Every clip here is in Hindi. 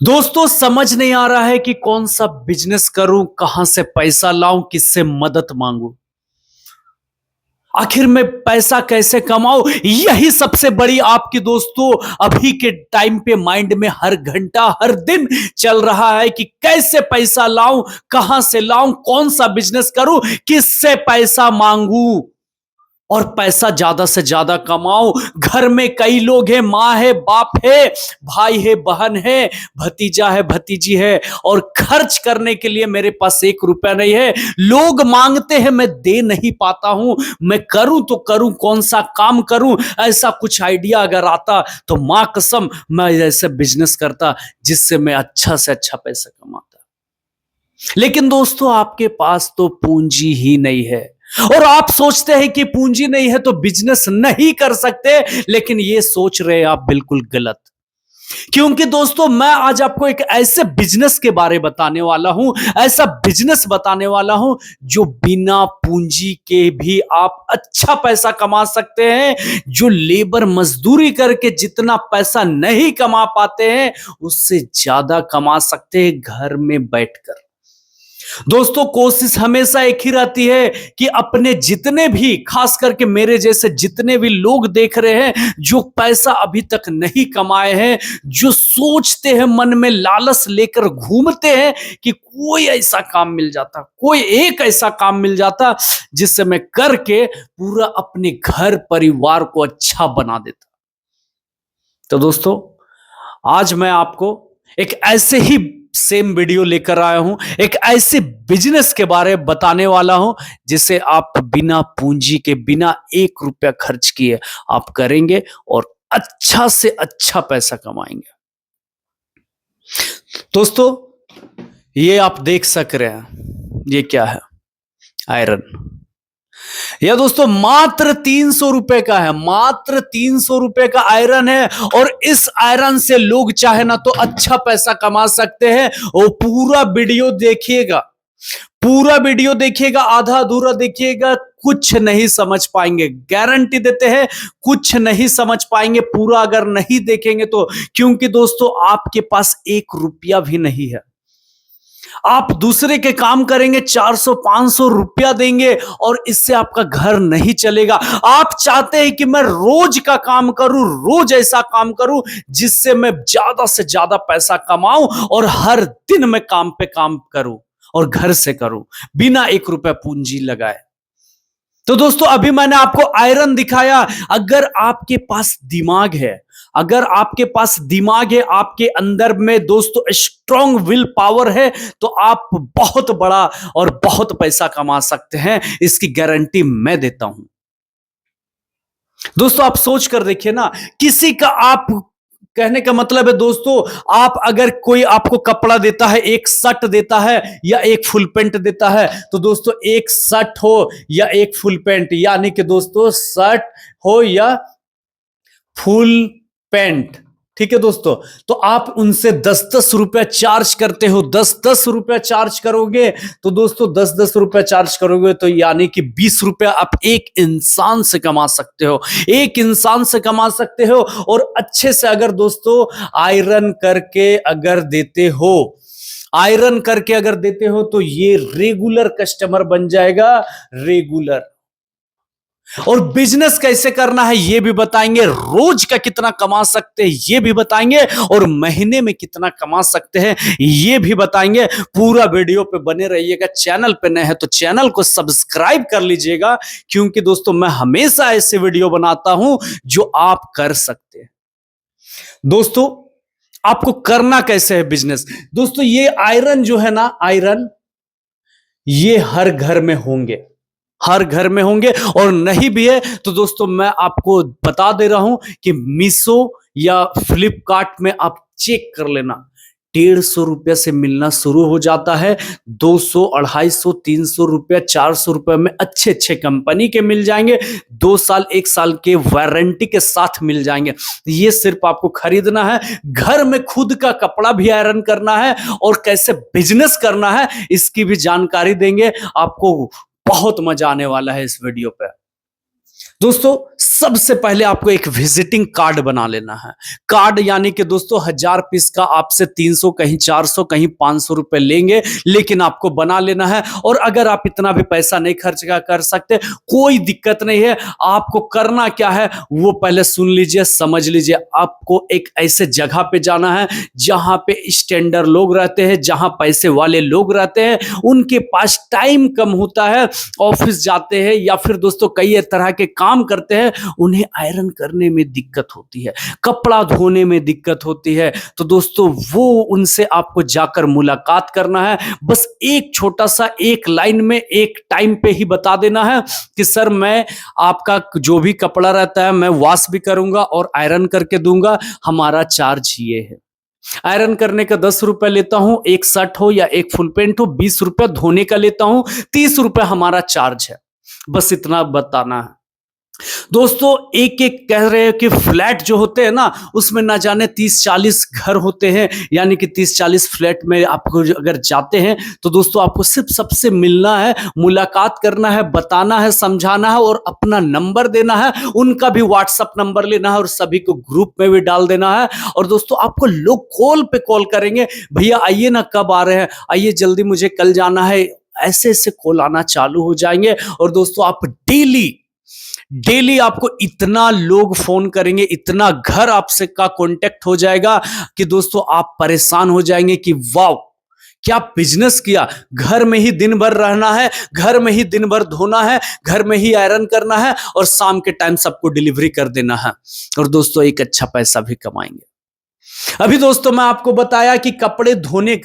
दोस्तों समझ नहीं आ रहा है कि कौन सा बिजनेस करूं, कहां से पैसा लाऊं, किससे मदद मांगूं। आखिर में पैसा कैसे कमाऊं, यही सबसे बड़ी आपकी दोस्तों अभी के टाइम पे माइंड में हर घंटा हर दिन चल रहा है कि कैसे पैसा लाऊं, कहां से लाऊं, कौन सा बिजनेस करूं, किससे पैसा मांगूं और पैसा ज्यादा से ज्यादा कमाओ। घर में कई लोग हैं, माँ है, बाप है, भाई है, बहन है, भतीजा है, भतीजी है और खर्च करने के लिए मेरे पास 1 रुपया नहीं है। लोग मांगते हैं, मैं दे नहीं पाता हूं। मैं करूं तो करूं, कौन सा काम करूं, ऐसा कुछ आइडिया अगर आता तो मां कसम मैं ऐसे बिजनेस करता जिससे मैं अच्छा से अच्छा पैसा कमाता। लेकिन दोस्तों आपके पास तो पूंजी ही नहीं है और आप सोचते हैं कि पूंजी नहीं है तो बिजनेस नहीं कर सकते, लेकिन ये सोच रहे हैं आप बिल्कुल गलत। क्योंकि दोस्तों मैं आज आपको एक ऐसे बिजनेस के बारे बताने वाला हूं, ऐसा बिजनेस बताने वाला हूं जो बिना पूंजी के भी आप अच्छा पैसा कमा सकते हैं। जो लेबर मजदूरी करके जितना पैसा नहीं कमा पाते हैं उससे ज्यादा कमा सकते हैं घर में बैठकर। दोस्तों कोशिश हमेशा एक ही रहती है कि अपने जितने भी, खास करके मेरे जैसे जितने भी लोग देख रहे हैं जो पैसा अभी तक नहीं कमाए हैं, जो सोचते हैं, मन में लालच लेकर घूमते हैं कि कोई ऐसा काम मिल जाता, कोई एक ऐसा काम मिल जाता जिससे मैं करके पूरा अपने घर परिवार को अच्छा बना देता। तो दोस्तों आज मैं आपको एक ऐसे ही सेम वीडियो लेकर आया हूं, एक ऐसे बिजनेस के बारे में बताने वाला हूं जिसे आप बिना पूंजी के, बिना 1 रुपया खर्च किए आप करेंगे और अच्छा से अच्छा पैसा कमाएंगे। दोस्तों ये आप देख सक रहे हैं, ये क्या है? आयरन। यह दोस्तों मात्र 300 रुपए का है, मात्र 300 रुपए का आयरन है और इस आयरन से लोग चाहे ना तो अच्छा पैसा कमा सकते हैं। और पूरा वीडियो देखिएगा, पूरा वीडियो देखिएगा, आधा अधूरा देखिएगा, कुछ नहीं समझ पाएंगे, गारंटी देते हैं कुछ नहीं समझ पाएंगे पूरा अगर नहीं देखेंगे तो। क्योंकि दोस्तों आपके पास 1 रुपया भी नहीं है, आप दूसरे के काम करेंगे, 400-500 रुपया देंगे और इससे आपका घर नहीं चलेगा। आप चाहते हैं कि मैं रोज का काम करूं, रोज ऐसा काम करूं जिससे मैं ज्यादा से ज्यादा पैसा कमाऊं और हर दिन मैं काम पे काम करूं और घर से करूं बिना 1 रुपया पूंजी लगाए। तो दोस्तों अभी मैंने आपको आयरन दिखाया। अगर आपके पास दिमाग है, अगर आपके पास दिमाग है, आपके अंदर में दोस्तों स्ट्रॉन्ग विल पावर है, तो आप बहुत बड़ा और बहुत पैसा कमा सकते हैं, इसकी गारंटी मैं देता हूं। दोस्तों आप सोच कर देखिए ना, किसी का, आप कहने का मतलब है दोस्तों, आप अगर कोई आपको कपड़ा देता है, एक शर्ट देता है या एक फुल पैंट देता है, तो दोस्तों एक शर्ट हो या एक फुल पैंट, यानी कि दोस्तों शर्ट हो या फुल पैंट, ठीक है दोस्तों, तो आप उनसे 10-10 रुपया चार्ज करते हो, 10-10 रुपया चार्ज करोगे तो दोस्तों 10-10 रुपया चार्ज करोगे तो यानी कि 20 रुपया आप एक इंसान से कमा सकते हो, एक इंसान से कमा सकते हो। और अच्छे से अगर दोस्तों आयरन करके अगर देते हो, आयरन करके अगर देते हो तो ये रेगुलर कस्टमर बन जाएगा, रेगुलर। और बिजनेस कैसे करना है ये भी बताएंगे, रोज का कितना कमा सकते हैं ये भी बताएंगे और महीने में कितना कमा सकते हैं ये भी बताएंगे। पूरा वीडियो पे बने रहिएगा। चैनल पे नए हैं तो चैनल को सब्सक्राइब कर लीजिएगा, क्योंकि दोस्तों मैं हमेशा ऐसे वीडियो बनाता हूं जो आप कर सकते हैं। दोस्तों आपको करना कैसे है बिजनेस? दोस्तों ये आयरन जो है ना, आयरन ये हर घर में होंगे, हर घर में होंगे, और नहीं भी है तो दोस्तों मैं आपको बता दे रहा हूं कि मीशो या फ्लिपकार्ट में आप चेक कर लेना, 150 रुपये से मिलना शुरू हो जाता है। 200, 250, 300 रुपया, 400 रुपये में अच्छे अच्छे कंपनी के मिल जाएंगे, 2 साल 1 साल के वारंटी के साथ मिल जाएंगे। ये सिर्फ आपको खरीदना है, घर में खुद का कपड़ा भी आयरन करना है और कैसे बिजनेस करना है इसकी भी जानकारी देंगे आपको। बहुत मजा आने वाला है इस वीडियो पे। दोस्तों सबसे पहले आपको एक विजिटिंग कार्ड बना लेना है। कार्ड यानी कि दोस्तों 1000 पीस का आपसे 300 कहीं 400 कहीं 500 रुपए लेंगे, लेकिन आपको बना लेना है। और अगर आप इतना भी पैसा नहीं खर्च कर सकते, कोई दिक्कत नहीं है। आपको करना क्या है वो पहले सुन लीजिए, समझ लीजिए। आपको एक ऐसे जगह पे जाना है जहां पे स्टैंडर्ड लोग रहते हैं, जहां पैसे वाले लोग रहते हैं, उनके पास टाइम कम होता है, ऑफिस जाते हैं या फिर दोस्तों कई तरह के काम करते हैं, उन्हें आयरन करने में दिक्कत होती है, कपड़ा धोने में दिक्कत होती है। तो दोस्तों वो उनसे आपको जाकर मुलाकात करना है। बस एक छोटा सा एक लाइन में एक टाइम पे ही बता देना है कि सर मैं आपका जो भी कपड़ा रहता है मैं वॉश भी करूंगा और आयरन करके दूंगा, हमारा चार्ज ये है। आयरन करने का 10 रुपए लेता हूं, एक शर्ट हो या एक फुल पैंट हो, 20 रुपए धोने का लेता हूं, 30 रुपए हमारा चार्ज है। बस इतना बताना है। दोस्तों एक एक कह रहे हैं कि फ्लैट जो होते हैं ना उसमें ना जाने 30-40 घर होते हैं, यानी कि 30-40 फ्लैट में आपको अगर जाते हैं तो दोस्तों आपको सिर्फ सबसे मिलना है, मुलाकात करना है, बताना है, समझाना है और अपना नंबर देना है। उनका भी व्हाट्सएप नंबर लेना है और सभी को ग्रुप में भी डाल देना है। और दोस्तों आपको लोग कॉल पे कॉल करेंगे, भैया आइए ना, कब आ रहे हैं, आइए जल्दी, मुझे कल जाना है। ऐसे ऐसे कॉल आना चालू हो जाएंगे। और दोस्तों आप डेली डेली आपको इतना लोग फोन करेंगे, इतना घर आपसे का कांटेक्ट हो जाएगा कि दोस्तों आप परेशान हो जाएंगे कि वाह क्या बिजनेस किया। घर में ही दिन भर रहना है, घर में ही दिन भर धोना है, घर में ही आयरन करना है और शाम के टाइम सबको डिलीवरी कर देना है। और दोस्तों एक अच्छा पैसा भी कमाएंगे। अभी दोस्तों मैं आपको बताया कि कपड़े धोने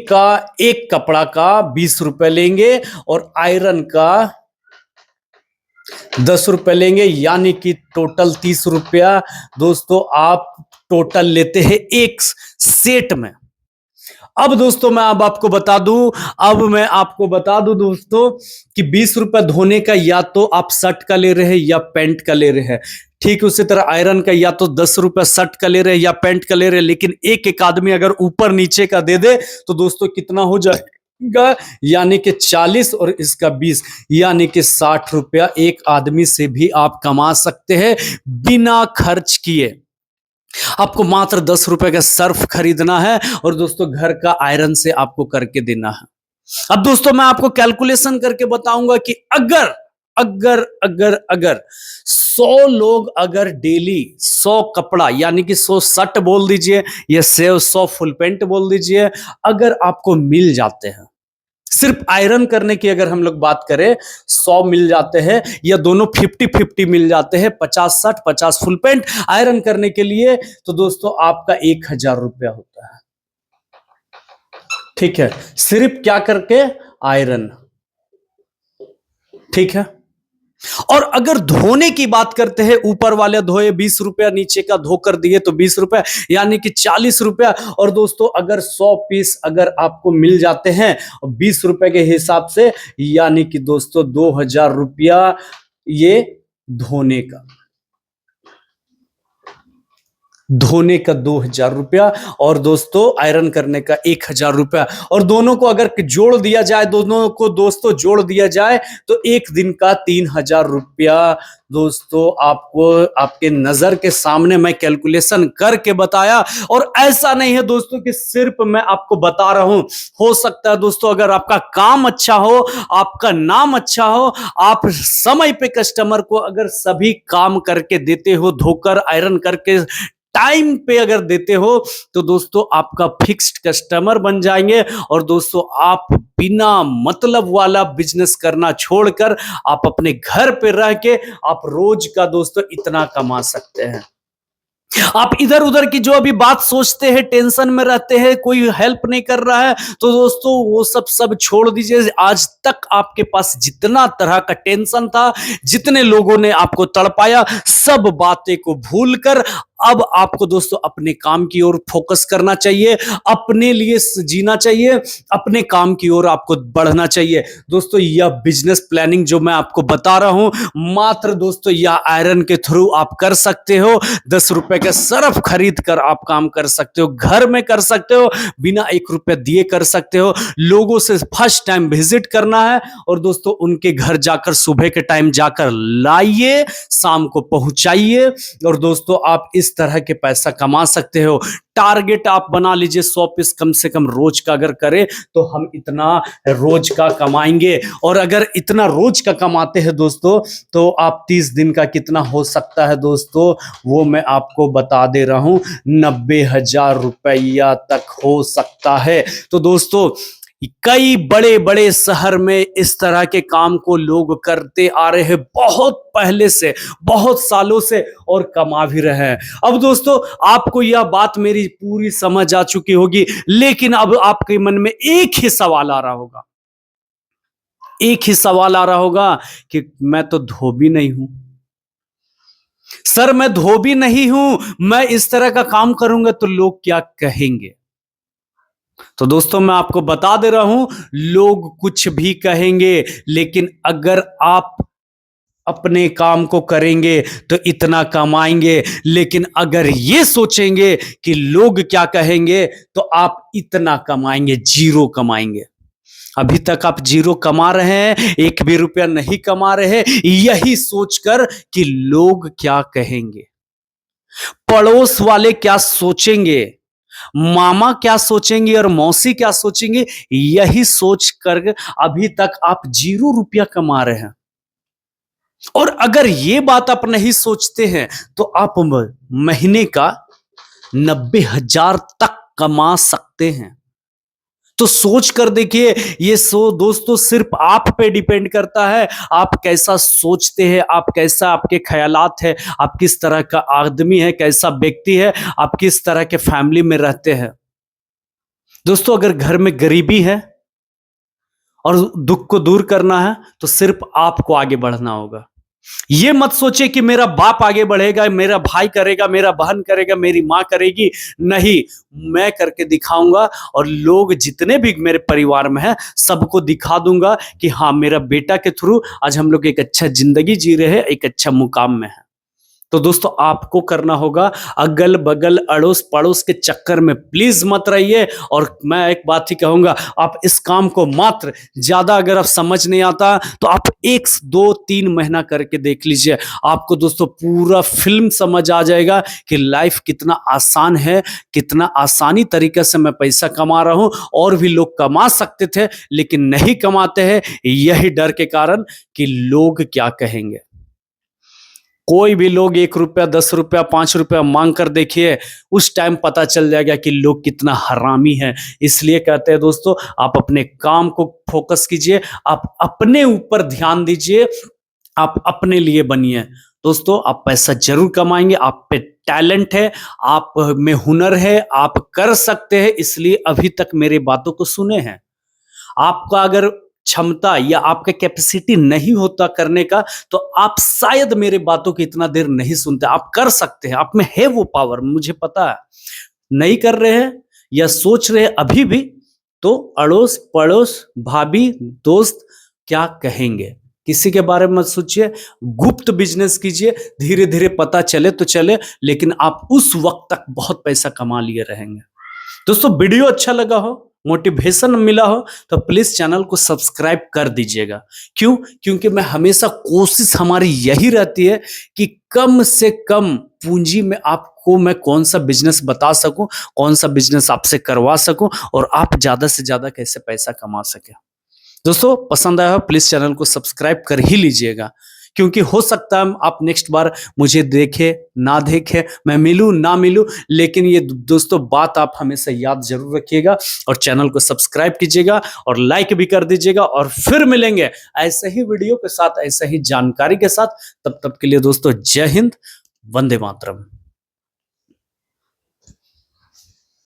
का एक कपड़ा का 20 रुपए लेंगे और आयरन का 10 रुपए लेंगे, यानी कि टोटल 30 रुपया दोस्तों आप टोटल लेते हैं एक सेट में। अब दोस्तों मैं आपको बता दूं दोस्तों कि 20 रुपए धोने का या तो आप शर्ट का ले रहे हैं या पैंट का ले रहे हैं, ठीक उसी तरह आयरन का या तो 10 रुपए शर्ट का ले रहे हैं या पैंट का ले रहे हैं। लेकिन एक एक आदमी अगर ऊपर नीचे का दे दे तो दोस्तों कितना हो जाएगा, यानी कि 40 और इसका 20, यानी कि 60 रुपया एक आदमी से भी आप कमा सकते हैं बिना खर्च किए। आपको मात्र 10 रुपए का सर्फ खरीदना है और दोस्तों घर का आयरन से आपको करके देना है। अब दोस्तों मैं आपको कैलकुलेशन करके बताऊंगा कि अगर अगर अगर अगर 100 लोग अगर डेली 100 कपड़ा यानी कि 100 शर्ट बोल दीजिए या 100 फुल पैंट बोल दीजिए, अगर आपको मिल जाते हैं, सिर्फ आयरन करने की अगर हम लोग बात करें 100 मिल जाते हैं या दोनों 50-50 मिल जाते हैं, 50 शर्ट 50 फुल पैंट आयरन करने के लिए, तो दोस्तों आपका 1000 रुपया होता है। ठीक है, सिर्फ क्या करके आयरन। ठीक है, और अगर धोने की बात करते हैं, ऊपर वाले धोए 20 रुपया, नीचे का धोकर दिए तो 20 रुपया, यानी कि 40 रुपया। और दोस्तों अगर 100 पीस अगर आपको मिल जाते हैं 20 रुपए के हिसाब से, यानी कि दोस्तों 2000 रुपया ये धोने का 2000 रुपया और दोस्तों आयरन करने का 1000 रुपया। और दोनों को अगर जोड़ दिया जाए, दोनों को दोस्तों जोड़ दिया जाए तो एक दिन का 3000 रुपया दोस्तों आपको आपके नजर के सामने मैं कैलकुलेशन करके बताया। और ऐसा नहीं है दोस्तों कि सिर्फ मैं आपको बता रहा हूं, हो सकता है दोस्तों अगर आपका काम अच्छा हो, आपका नाम अच्छा हो, आप समय पे कस्टमर को अगर सभी काम करके देते हो, धोकर आयरन करके टाइम पे अगर देते हो, तो दोस्तों आपका फिक्स्ड कस्टमर बन जाएंगे। और दोस्तों आप बिना मतलब वाला बिजनेस करना छोड़कर आप अपने घर पे रह के आप रोज का दोस्तों इतना कमा सकते हैं। आप इधर उधर की जो अभी बात सोचते हैं, टेंशन में रहते हैं, कोई हेल्प नहीं कर रहा है, तो दोस्तों वो सब छोड़ दीजिए। आज तक आपके पास जितना तरह का टेंशन था, जितने लोगों ने आपको तड़पाया, सब बातें को भूलकर अब आपको दोस्तों अपने काम की ओर फोकस करना चाहिए, अपने लिए जीना चाहिए, अपने काम की ओर आपको बढ़ना चाहिए। दोस्तों यह बिजनेस प्लानिंग जो मैं आपको बता रहा हूं, मात्र दोस्तों यह आयरन के थ्रू आप कर सकते हो। 10 रुपए का सर्फ खरीद कर आप काम कर सकते हो, घर में कर सकते हो, बिना 1 रुपए दिए कर सकते हो। लोगों से फर्स्ट टाइम विजिट करना है और दोस्तों उनके घर जाकर सुबह के टाइम जाकर लाइए, शाम को पहुंचाइए और दोस्तों आप इस तरह के पैसा कमा सकते हो। टारगेट आप बना लीजिए 100 पीस कम से कम रोज का अगर करें तो हम इतना रोज का कमाएंगे, और अगर इतना रोज का कमाते हैं दोस्तों तो आप 30 दिन का कितना हो सकता है दोस्तों, वो मैं आपको बता दे रहा हूं, 90,000 रुपया तक हो सकता है। तो दोस्तों कई बड़े बड़े शहर में इस तरह के काम को लोग करते आ रहे हैं बहुत पहले से, बहुत सालों से, और कमा भी रहे हैं। अब दोस्तों आपको यह बात मेरी पूरी समझ आ चुकी होगी, लेकिन अब आपके मन में एक ही सवाल आ रहा होगा, एक ही सवाल आ रहा होगा कि मैं तो धोबी नहीं हूं सर, मैं धोबी नहीं हूं, मैं इस तरह का काम करूंगा तो लोग क्या कहेंगे। तो दोस्तों मैं आपको बता दे रहा हूं, लोग कुछ भी कहेंगे, लेकिन अगर आप अपने काम को करेंगे तो इतना कमाएंगे। लेकिन अगर ये सोचेंगे कि लोग क्या कहेंगे तो आप इतना कमाएंगे, जीरो कमाएंगे। अभी तक आप जीरो कमा रहे हैं, एक भी रुपया नहीं कमा रहे हैं, यही सोचकर कि लोग क्या कहेंगे, पड़ोस वाले क्या सोचेंगे, मामा क्या सोचेंगे और मौसी क्या सोचेंगे, यही सोच कर अभी तक आप जीरो रुपया कमा रहे हैं। और अगर ये बात आप नहीं सोचते हैं तो आप महीने का 90,000 तक कमा सकते हैं। तो सोच कर देखिए, ये दोस्तों सिर्फ आप पे डिपेंड करता है, आप कैसा सोचते हैं, आप कैसा, आपके ख्यालात है, आप किस तरह का आदमी है, कैसा व्यक्ति है, आप किस तरह के फैमिली में रहते हैं। दोस्तों अगर घर में गरीबी है और दुख को दूर करना है तो सिर्फ आपको आगे बढ़ना होगा। ये मत सोचे कि मेरा बाप आगे बढ़ेगा, मेरा भाई करेगा, मेरा बहन करेगा, मेरी मां करेगी, नहीं, मैं करके दिखाऊंगा। और लोग जितने भी मेरे परिवार में हैं सबको दिखा दूंगा कि हाँ मेरा बेटा के थ्रू आज हम लोग एक अच्छा जिंदगी जी रहे हैं, एक अच्छा मुकाम में है। तो दोस्तों आपको करना होगा, अगल बगल अड़ोस पड़ोस के चक्कर में प्लीज मत रहिए। और मैं एक बात ही कहूंगा, आप इस काम को मात्र, ज्यादा अगर आप समझ नहीं आता तो आप 1 2 3 महीना करके देख लीजिए, आपको दोस्तों पूरा फिल्म समझ आ जाएगा कि लाइफ कितना आसान है, कितना आसानी तरीके से मैं पैसा कमा रहा हूं। और भी लोग कमा सकते थे लेकिन नहीं कमाते हैं, यही डर के कारण कि लोग क्या कहेंगे। कोई भी लोग 1 रुपया 10 रुपया 5 रुपया मांग कर देखिए, उस टाइम पता चल जाएगा कि लोग कितना हरामी है। इसलिए कहते हैं दोस्तों, आप अपने काम को फोकस कीजिए, आप अपने ऊपर ध्यान दीजिए, आप अपने लिए बनिए। दोस्तों आप पैसा जरूर कमाएंगे, आप पे टैलेंट है, आप में हुनर है, आप कर सकते हैं, इसलिए अभी तक मेरे बातों को सुने हैं। आपका अगर क्षमता या आपका कैपेसिटी नहीं होता करने का तो आप शायद मेरे बातों की इतना देर नहीं सुनते। आप कर सकते हैं, आप में है वो पावर, मुझे पता है। नहीं कर रहे हैं या सोच रहे हैं अभी भी, तो अड़ोस पड़ोस भाभी दोस्त क्या कहेंगे, किसी के बारे में मत सोचिए, गुप्त बिजनेस कीजिए, धीरे धीरे पता चले तो चले, लेकिन आप उस वक्त तक बहुत पैसा कमा लिए रहेंगे। दोस्तों वीडियो अच्छा लगा हो, मोटिवेशन मिला हो तो प्लीज चैनल को सब्सक्राइब कर दीजिएगा। क्यों? क्योंकि मैं हमेशा कोशिश हमारी यही रहती है कि कम से कम पूंजी में आपको मैं कौन सा बिजनेस बता सकूं, कौन सा बिजनेस आपसे करवा सकूं और आप ज्यादा से ज्यादा कैसे पैसा कमा सके। दोस्तों पसंद आया हो प्लीज चैनल को सब्सक्राइब कर ही लीजिएगा, क्योंकि हो सकता है आप नेक्स्ट बार मुझे देखे ना देखे, मैं मिलूं ना मिलूं, लेकिन ये दोस्तों बात आप हमेशा याद जरूर रखिएगा और चैनल को सब्सक्राइब कीजिएगा और लाइक भी कर दीजिएगा। और फिर मिलेंगे ऐसे ही वीडियो के साथ, ऐसे ही जानकारी के साथ। तब तक के लिए दोस्तों जय हिंद, वंदे मातरम।